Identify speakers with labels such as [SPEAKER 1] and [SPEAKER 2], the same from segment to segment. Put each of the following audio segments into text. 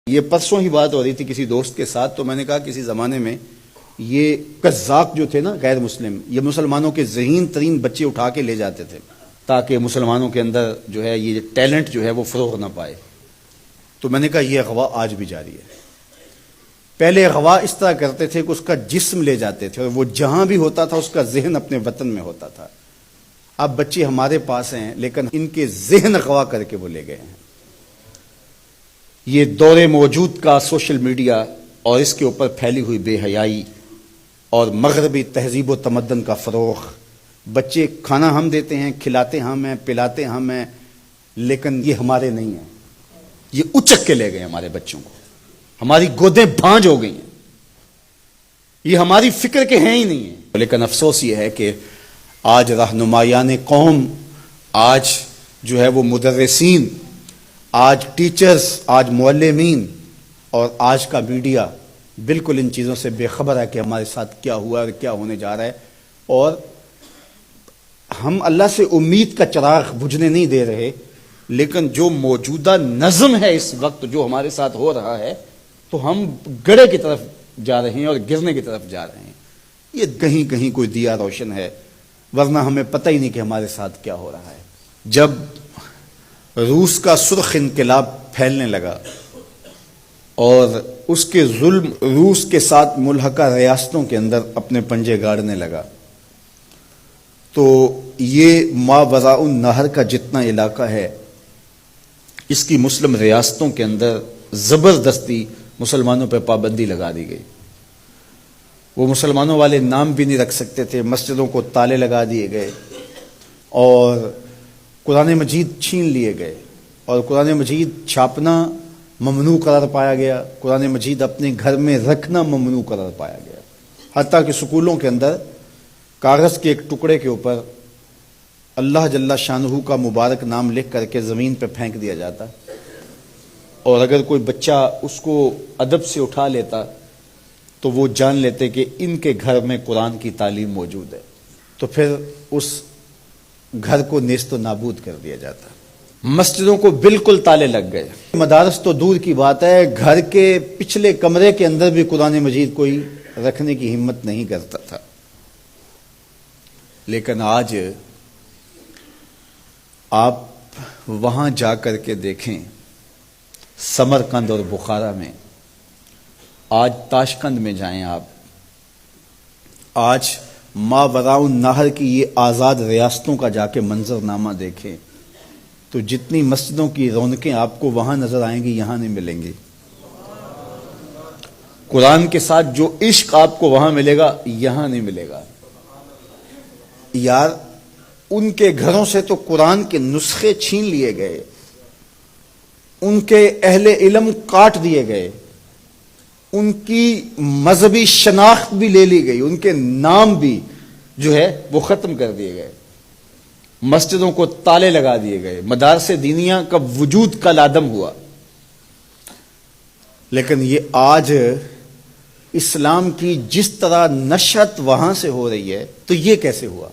[SPEAKER 1] یہ پرسوں ہی بات ہو رہی تھی کسی دوست کے ساتھ، تو میں نے کہا کسی زمانے میں یہ قزاق جو تھے نا غیر مسلم، یہ مسلمانوں کے ذہین ترین بچے اٹھا کے لے جاتے تھے تاکہ مسلمانوں کے اندر جو ہے یہ ٹیلنٹ جو ہے وہ فروغ نہ پائے۔ تو میں نے کہا یہ اغوا آج بھی جاری ہے۔ پہلے اغوا اس طرح کرتے تھے کہ اس کا جسم لے جاتے تھے اور وہ جہاں بھی ہوتا تھا اس کا ذہن اپنے وطن میں ہوتا تھا۔ اب بچے ہمارے پاس ہیں لیکن ان کے ذہن اغوا کر کے وہ لے گئے ہیں۔ یہ دور موجود کا سوشل میڈیا اور اس کے اوپر پھیلی ہوئی بے حیائی اور مغربی تہذیب و تمدن کا فروغ، بچے کھانا ہم دیتے ہیں، کھلاتے ہم ہیں، پلاتے ہم ہیں، لیکن یہ ہمارے نہیں ہیں، یہ اچک کے لے گئے ہمارے بچوں کو، ہماری گودیں بھانج ہو گئی ہیں، یہ ہماری فکر کے ہیں ہی نہیں ہیں۔ لیکن افسوس یہ ہے کہ آج رہنمایان قوم، آج جو ہے وہ مدرسین، آج ٹیچرز، آج معلمین اور آج کا میڈیا بالکل ان چیزوں سے بے خبر ہے کہ ہمارے ساتھ کیا ہوا اور کیا ہونے جا رہا ہے، اور ہم اللہ سے امید کا چراغ بجھنے نہیں دے رہے، لیکن جو موجودہ نظم ہے اس وقت جو ہمارے ساتھ ہو رہا ہے تو ہم گڑھے کی طرف جا رہے ہیں اور گرنے کی طرف جا رہے ہیں۔ یہ کہیں کہیں کوئی دیا روشن ہے، ورنہ ہمیں پتہ ہی نہیں کہ ہمارے ساتھ کیا ہو رہا ہے۔ جب روس کا سرخ انقلاب پھیلنے لگا اور اس کے ظلم روس کے ساتھ ملحقہ ریاستوں کے اندر اپنے پنجے گاڑنے لگا، تو یہ ماوراء النہر کا جتنا علاقہ ہے اس کی مسلم ریاستوں کے اندر زبردستی مسلمانوں پہ پابندی لگا دی گئی۔ وہ مسلمانوں والے نام بھی نہیں رکھ سکتے تھے، مسجدوں کو تالے لگا دیے گئے اور قرآن مجید چھین لیے گئے، اور قرآن مجید چھاپنا ممنوع قرار پایا گیا، قرآن مجید اپنے گھر میں رکھنا ممنوع قرار پایا گیا، حتیٰ کہ سکولوں کے اندر کاغذ کے ایک ٹکڑے کے اوپر اللہ جل شانہ کا مبارک نام لکھ کر کے زمین پہ پھینک دیا جاتا، اور اگر کوئی بچہ اس کو ادب سے اٹھا لیتا تو وہ جان لیتے کہ ان کے گھر میں قرآن کی تعلیم موجود ہے، تو پھر اس گھر کو نیست و نابود کر دیا جاتا۔ مسجدوں کو بالکل تالے لگ گئے، مدارس تو دور کی بات ہے، گھر کے پچھلے کمرے کے اندر بھی قرآن مجید کوئی رکھنے کی ہمت نہیں کرتا تھا۔ لیکن آج آپ وہاں جا کر کے دیکھیں، سمرقند اور بخارا میں، آج تاشقند میں جائیں آپ، آج ماوراء النہر کی یہ آزاد ریاستوں کا جا کے منظر نامہ دیکھیں تو جتنی مسجدوں کی رونقیں آپ کو وہاں نظر آئیں گی یہاں نہیں ملیں گی، قرآن کے ساتھ جو عشق آپ کو وہاں ملے گا یہاں نہیں ملے گا۔ یار ان کے گھروں سے تو قرآن کے نسخے چھین لیے گئے، ان کے اہل علم کاٹ دیے گئے، ان کی مذہبی شناخت بھی لے لی گئی، ان کے نام بھی جو ہے وہ ختم کر دیے گئے، مسجدوں کو تالے لگا دیے گئے، مدارس دینیہ کا وجود کل عدم ہوا۔ لیکن یہ آج اسلام کی جس طرح نشأت وہاں سے ہو رہی ہے تو یہ کیسے ہوا؟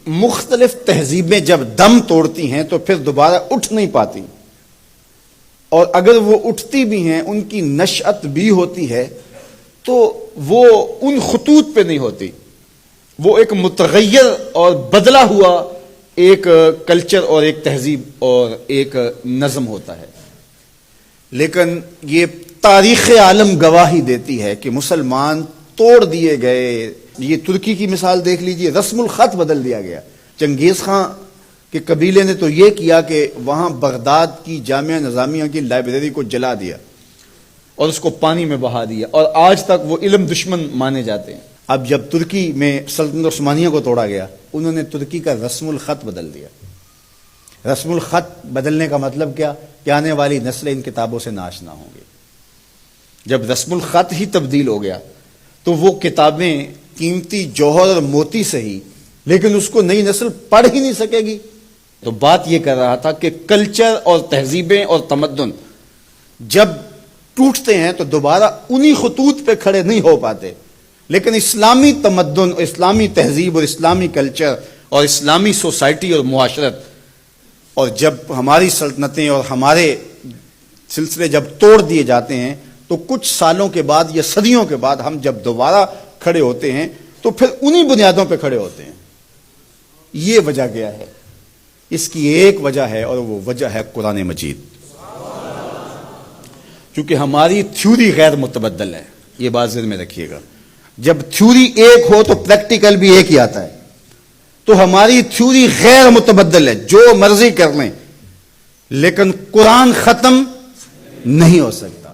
[SPEAKER 1] مختلف تہذیبیں جب دم توڑتی ہیں تو پھر دوبارہ اٹھ نہیں پاتی، اور اگر وہ اٹھتی بھی ہیں ان کی نشأت بھی ہوتی ہے تو وہ ان خطوط پہ نہیں ہوتی، وہ ایک متغیر اور بدلا ہوا ایک کلچر اور ایک تہذیب اور ایک نظم ہوتا ہے۔ لیکن یہ تاریخ عالم گواہی دیتی ہے کہ مسلمان توڑ دیے گئے۔ یہ ترکی کی مثال دیکھ لیجئے، رسم الخط بدل دیا گیا۔ چنگیز خان کہ قبیلے نے تو یہ کیا کہ وہاں بغداد کی جامعہ نظامیہ کی لائبریری کو جلا دیا اور اس کو پانی میں بہا دیا، اور آج تک وہ علم دشمن مانے جاتے ہیں۔ اب جب ترکی میں سلطنت عثمانیہ کو توڑا گیا، انہوں نے ترکی کا رسم الخط بدل دیا۔ رسم الخط بدلنے کا مطلب کیا کہ آنے والی نسلیں ان کتابوں سے ناشنا ہوں گی۔ جب رسم الخط ہی تبدیل ہو گیا تو وہ کتابیں قیمتی جوہر اور موتی سے ہی، لیکن اس کو نئی نسل پڑھ ہی نہیں سکے گی۔ تو بات یہ کر رہا تھا کہ کلچر اور تہذیبیں اور تمدن جب ٹوٹتے ہیں تو دوبارہ انہی خطوط پہ کھڑے نہیں ہو پاتے، لیکن اسلامی تمدن، اسلامی تہذیب اور اسلامی کلچر اور اسلامی سوسائٹی اور معاشرت، اور جب ہماری سلطنتیں اور ہمارے سلسلے جب توڑ دیے جاتے ہیں تو کچھ سالوں کے بعد یا صدیوں کے بعد ہم جب دوبارہ کھڑے ہوتے ہیں تو پھر انہی بنیادوں پہ کھڑے ہوتے ہیں. یہ وجہ کیا ہے؟ اس کی ایک وجہ ہے اور وہ وجہ ہے قرآن مجید. کیونکہ ہماری تھیوری غیر متبدل ہے، یہ بات ذہن میں رکھیے گا. جب تھیوری ایک ہو تو پریکٹیکل بھی ایک ہی آتا ہے. تو ہماری تھیوری غیر متبدل ہے، جو مرضی کر لیں، لیکن قرآن ختم نہیں ہو سکتا.